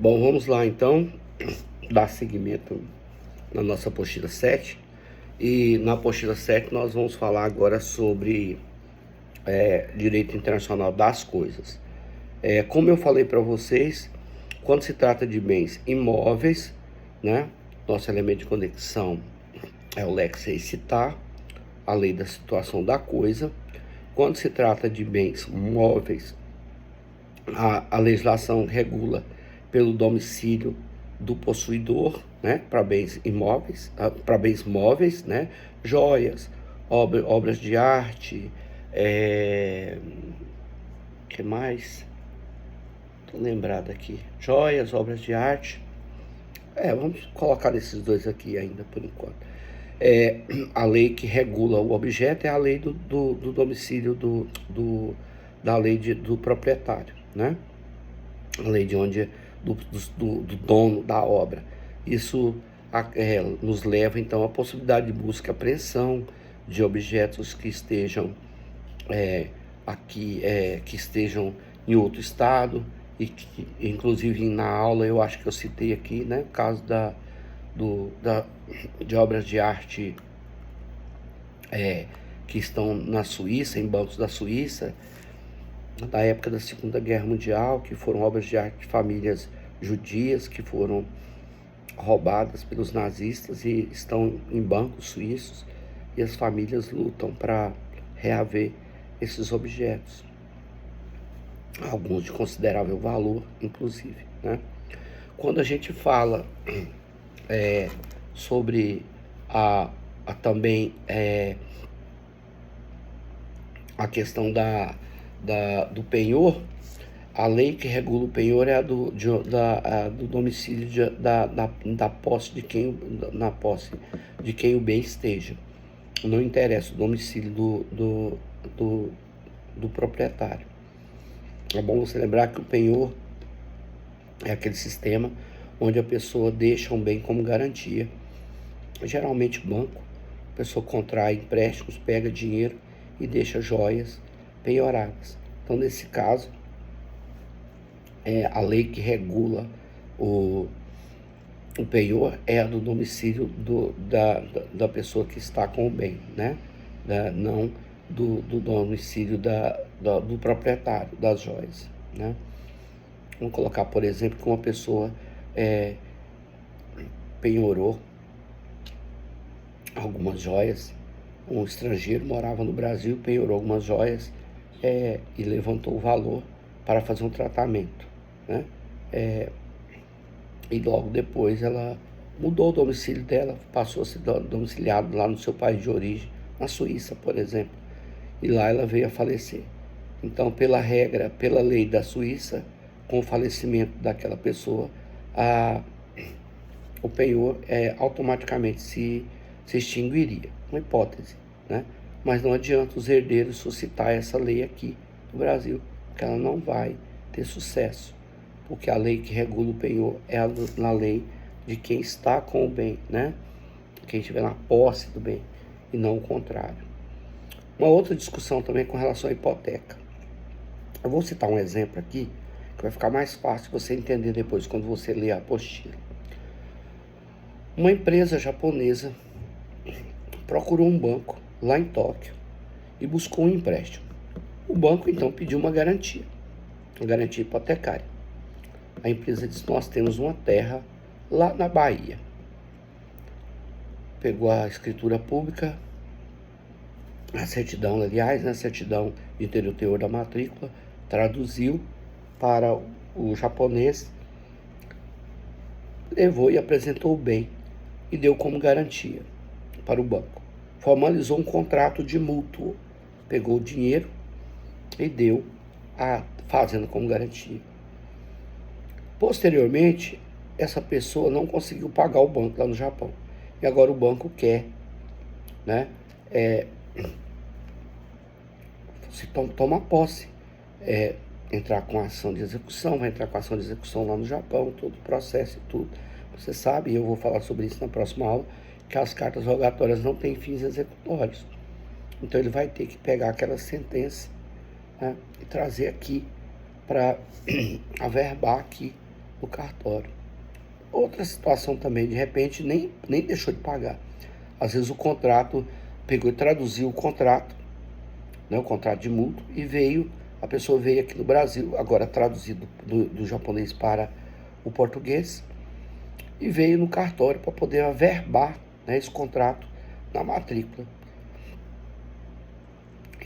Bom, vamos lá então dar seguimento na nossa apostila 7. E na apostila 7 nós vamos falar agora sobre direito internacional das coisas. Como eu falei para vocês, quando se trata de bens imóveis, né, nosso elemento de conexão é o lex citar, a lei da situação da coisa. Quando se trata de bens móveis, a legislação regula pelo domicílio do possuidor, né, para bens imóveis, para bens móveis, né, joias, obras de arte, que mais? Tô lembrado aqui, joias, obras de arte, vamos colocar esses dois aqui ainda por enquanto. A lei que regula o objeto é a lei do domicílio da lei do proprietário, né? A lei de onde do dono da obra. Isso nos leva então à possibilidade de busca e apreensão de objetos que estejam aqui, que estejam em outro estado, e que inclusive na aula eu acho que eu citei aqui, né, o caso de obras de arte que estão na Suíça, em bancos da Suíça, da época da Segunda Guerra Mundial, que foram obras de arte de famílias judias que foram roubadas pelos nazistas e estão em bancos suíços, e as famílias lutam para reaver esses objetos, alguns de considerável valor, inclusive, né? Quando a gente fala sobre também a questão do penhor, a lei que regula o penhor é a do domicílio da posse de quem, na posse de quem o bem esteja. Não interessa o domicílio do proprietário. É bom você lembrar que o penhor é aquele sistema onde a pessoa deixa um bem como garantia. Geralmente banco, a pessoa contrai empréstimos, pega dinheiro e deixa joias penhoradas. Então, nesse caso, a lei que regula o penhor é a do domicílio da pessoa que está com o bem, né? Não do domicílio do proprietário das joias, né? Vamos colocar, por exemplo, que uma pessoa penhorou algumas joias. Um estrangeiro morava no Brasil, penhorou algumas joias e levantou o valor para fazer um tratamento, né? E logo depois ela mudou o domicílio dela, passou a ser domiciliado lá no seu país de origem, na Suíça, por exemplo, e lá ela veio a falecer. Então, pela regra, pela lei da Suíça, com o falecimento daquela pessoa, o penhor automaticamente se extinguiria. Uma hipótese, né? Mas não adianta os herdeiros suscitar essa lei aqui no Brasil, porque ela não vai ter sucesso, porque a lei que regula o penhor é a lei de quem está com o bem, né? Quem estiver na posse do bem, e não o contrário. Uma outra discussão também com relação à hipoteca. Eu vou citar um exemplo aqui, que vai ficar mais fácil você entender depois, quando você ler a apostila. Uma empresa japonesa procurou um banco lá em Tóquio e buscou um empréstimo. O banco então pediu uma garantia hipotecária. A empresa disse: nós temos uma terra lá na Bahia. Pegou a escritura pública, a certidão, aliás, na certidão de ter o teor da matrícula, traduziu para o japonês, levou e apresentou o bem e deu como garantia para o banco. Formalizou um contrato de mútuo, pegou o dinheiro e deu a fazenda como garantia. Posteriormente, essa pessoa não conseguiu pagar o banco lá no Japão. E agora o banco quer, né, se toma posse, entrar com ação de execução, vai entrar com ação de execução lá no Japão, todo o processo e tudo. Você sabe, e eu vou falar sobre isso na próxima aula, que as cartas rogatórias não têm fins executórios. Então ele vai ter que pegar aquela sentença, né, e trazer aqui para averbar aqui no cartório. Outra situação também, de repente, nem deixou de pagar. Às vezes o contrato, pegou e traduziu o contrato, né, o contrato de mútuo, e a pessoa veio aqui no Brasil, agora traduzido do japonês para o português, e veio no cartório para poder averbar, né, esse contrato na matrícula.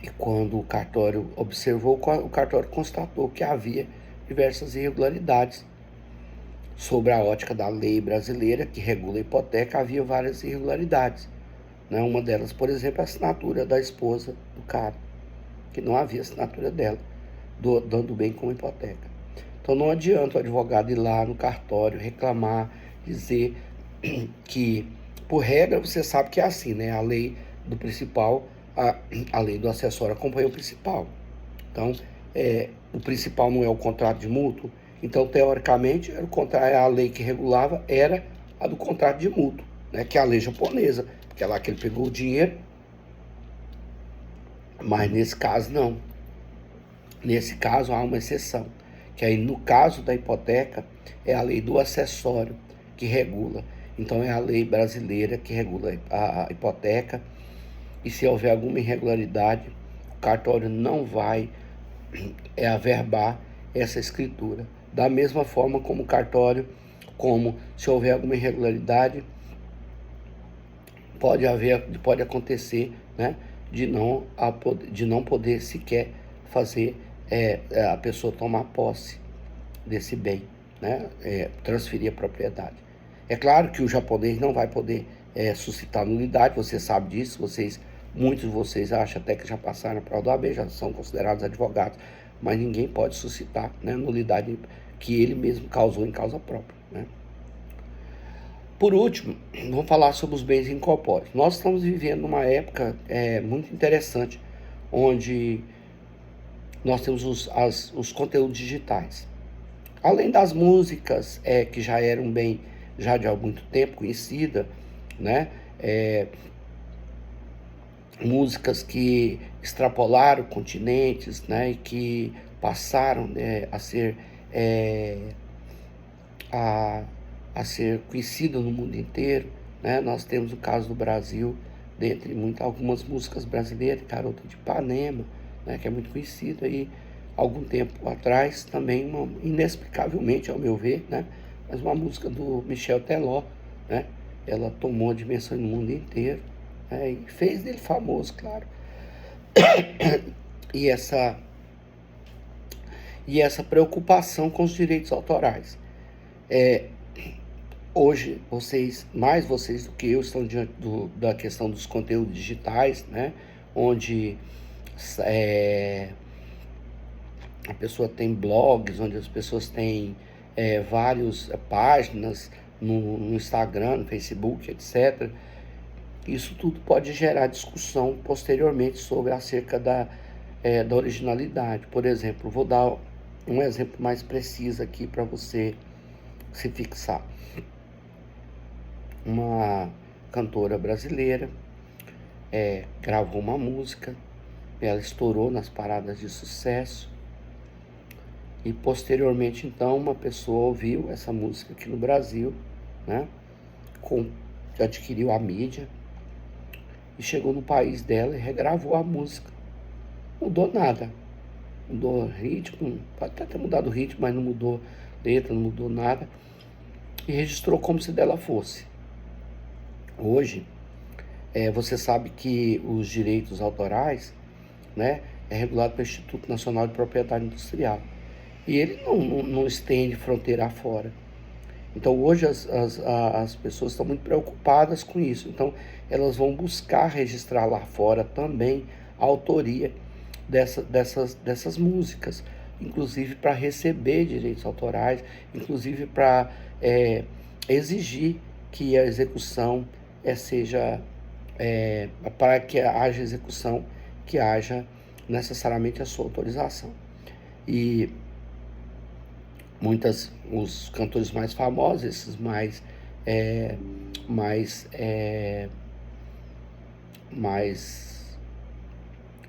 E quando o cartório observou, o cartório constatou que havia diversas irregularidades. Sobre a ótica da lei brasileira que regula a hipoteca, havia várias irregularidades, né? Uma delas, por exemplo, a assinatura da esposa do cara, que não havia assinatura dela, dando bem como hipoteca. Então não adianta o advogado ir lá no cartório, reclamar, dizer que, por regra, você sabe que é assim, né? A lei do principal, a lei do acessório acompanha o principal. Então, o principal não é o contrato de mútuo. Então, teoricamente, a lei que regulava era a do contrato de mútuo, né? Que é a lei japonesa, porque é lá que ele pegou o dinheiro. Mas nesse caso, não. Nesse caso, há uma exceção, que aí, no caso da hipoteca, é a lei do acessório que regula. Então, é a lei brasileira que regula a hipoteca. E se houver alguma irregularidade, o cartório não vai averbar essa escritura. Da mesma forma como o cartório, como se houver alguma irregularidade, pode acontecer, né, de não poder sequer fazer a pessoa tomar posse desse bem, né, transferir a propriedade. É claro que o japonês não vai poder suscitar nulidade, você sabe disso, muitos de vocês acham até que já passaram a prova do AB, já são considerados advogados, mas ninguém pode suscitar, né, nulidade que ele mesmo causou em causa própria, né. Por último, vamos falar sobre os bens incorpóreos. Nós estamos vivendo uma época muito interessante, onde nós temos os conteúdos digitais. Além das músicas que já eram bem, já de há muito tempo conhecida, né? Músicas que extrapolaram continentes, né? E que passaram, né, a ser conhecida no mundo inteiro, né? Nós temos o caso do Brasil, dentre algumas músicas brasileiras, Garota de Ipanema, né, que é muito conhecida, e algum tempo atrás também, inexplicavelmente ao meu ver, né, mas uma música do Michel Teló, né, ela tomou dimensão no mundo inteiro, né, e fez dele famoso, claro. E essa preocupação com os direitos autorais. Hoje, mais vocês do que eu, estão diante da questão dos conteúdos digitais, né? Onde a pessoa tem blogs, onde as pessoas têm várias páginas no Instagram, no Facebook, etc. Isso tudo pode gerar discussão posteriormente acerca da originalidade. Por exemplo, vou dar um exemplo mais preciso aqui para você se fixar. Uma cantora brasileira gravou uma música, ela estourou nas paradas de sucesso, e posteriormente então uma pessoa ouviu essa música aqui no Brasil, né, adquiriu a mídia e chegou no país dela e regravou a música. Mudou nada, mudou ritmo, pode até ter mudado o ritmo, mas não mudou letra, não mudou nada, e registrou como se dela fosse. Hoje, você sabe que os direitos autorais, né, é regulado pelo Instituto Nacional de Propriedade Industrial. E ele não estende fronteira afora. Então, hoje as pessoas estão muito preocupadas com isso. Então, elas vão buscar registrar lá fora também a autoria dessas músicas, inclusive para receber direitos autorais, inclusive para exigir que a execução seja, para que haja execução, que haja necessariamente a sua autorização. E os cantores mais famosos, esses mais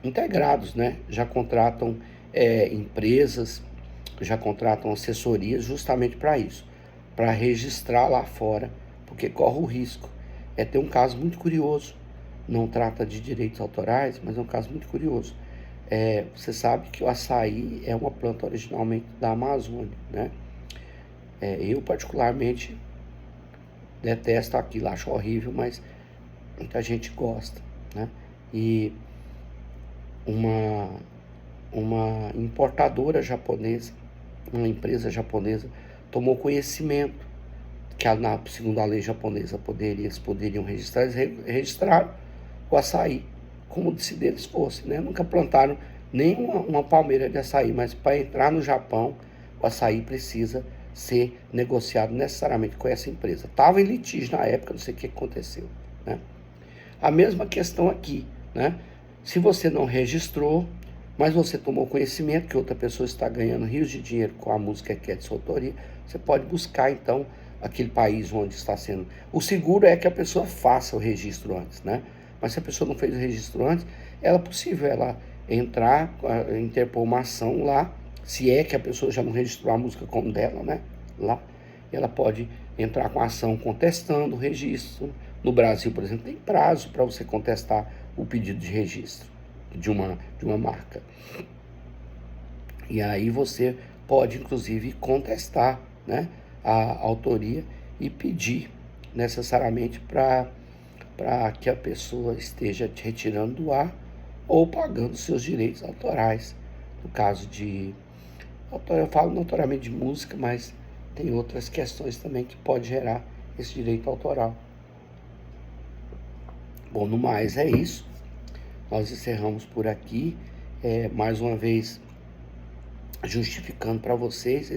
integrados, né, já contratam empresas, já contratam assessorias justamente para isso, para registrar lá fora, porque corre o risco. Tem um caso muito curioso, não trata de direitos autorais, mas é um caso muito curioso. Você sabe que o açaí é uma planta originalmente da Amazônia, né? Eu particularmente detesto aquilo, acho horrível, mas muita gente gosta, né? E uma importadora japonesa, uma empresa japonesa, tomou conhecimento que segundo a lei japonesa eles poderiam registrar, eles registraram o açaí como se deles fosse, né? Nunca plantaram nem uma palmeira de açaí, mas para entrar no Japão, o açaí precisa ser negociado necessariamente com essa empresa. Estava em litígio na época, não sei o que aconteceu, né? A mesma questão aqui, né? Se você não registrou, mas você tomou conhecimento que outra pessoa está ganhando rios de dinheiro com a música que é de sua autoria, você pode buscar, então, aquele país onde está sendo. O seguro é que a pessoa faça o registro antes, né? Mas se a pessoa não fez o registro antes, é possível ela entrar, interpor uma ação lá, se é que a pessoa já não registrou a música como dela, né? Lá, ela pode entrar com a ação contestando o registro. No Brasil, por exemplo, tem prazo para você contestar o pedido de registro de uma marca. E aí você pode, inclusive, contestar, né, a autoria e pedir necessariamente para que a pessoa esteja te retirando do ar ou pagando seus direitos autorais. No caso de... eu falo notoriamente de música, mas tem outras questões também que pode gerar esse direito autoral. Bom, no mais é isso. Nós encerramos por aqui. Mais uma vez, justificando para vocês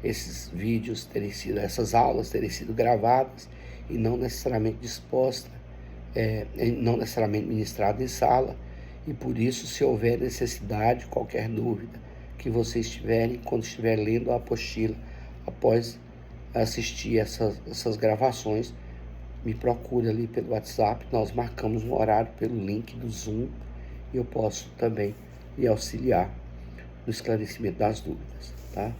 esses vídeos terem sido, essas aulas terem sido gravadas e não necessariamente dispostas, não necessariamente ministradas em sala. E por isso, se houver necessidade, qualquer dúvida que vocês tiverem, quando estiver lendo a apostila, após assistir essas gravações, me procure ali pelo WhatsApp, nós marcamos um horário pelo link do Zoom e eu posso também lhe auxiliar no esclarecimento das dúvidas, tá?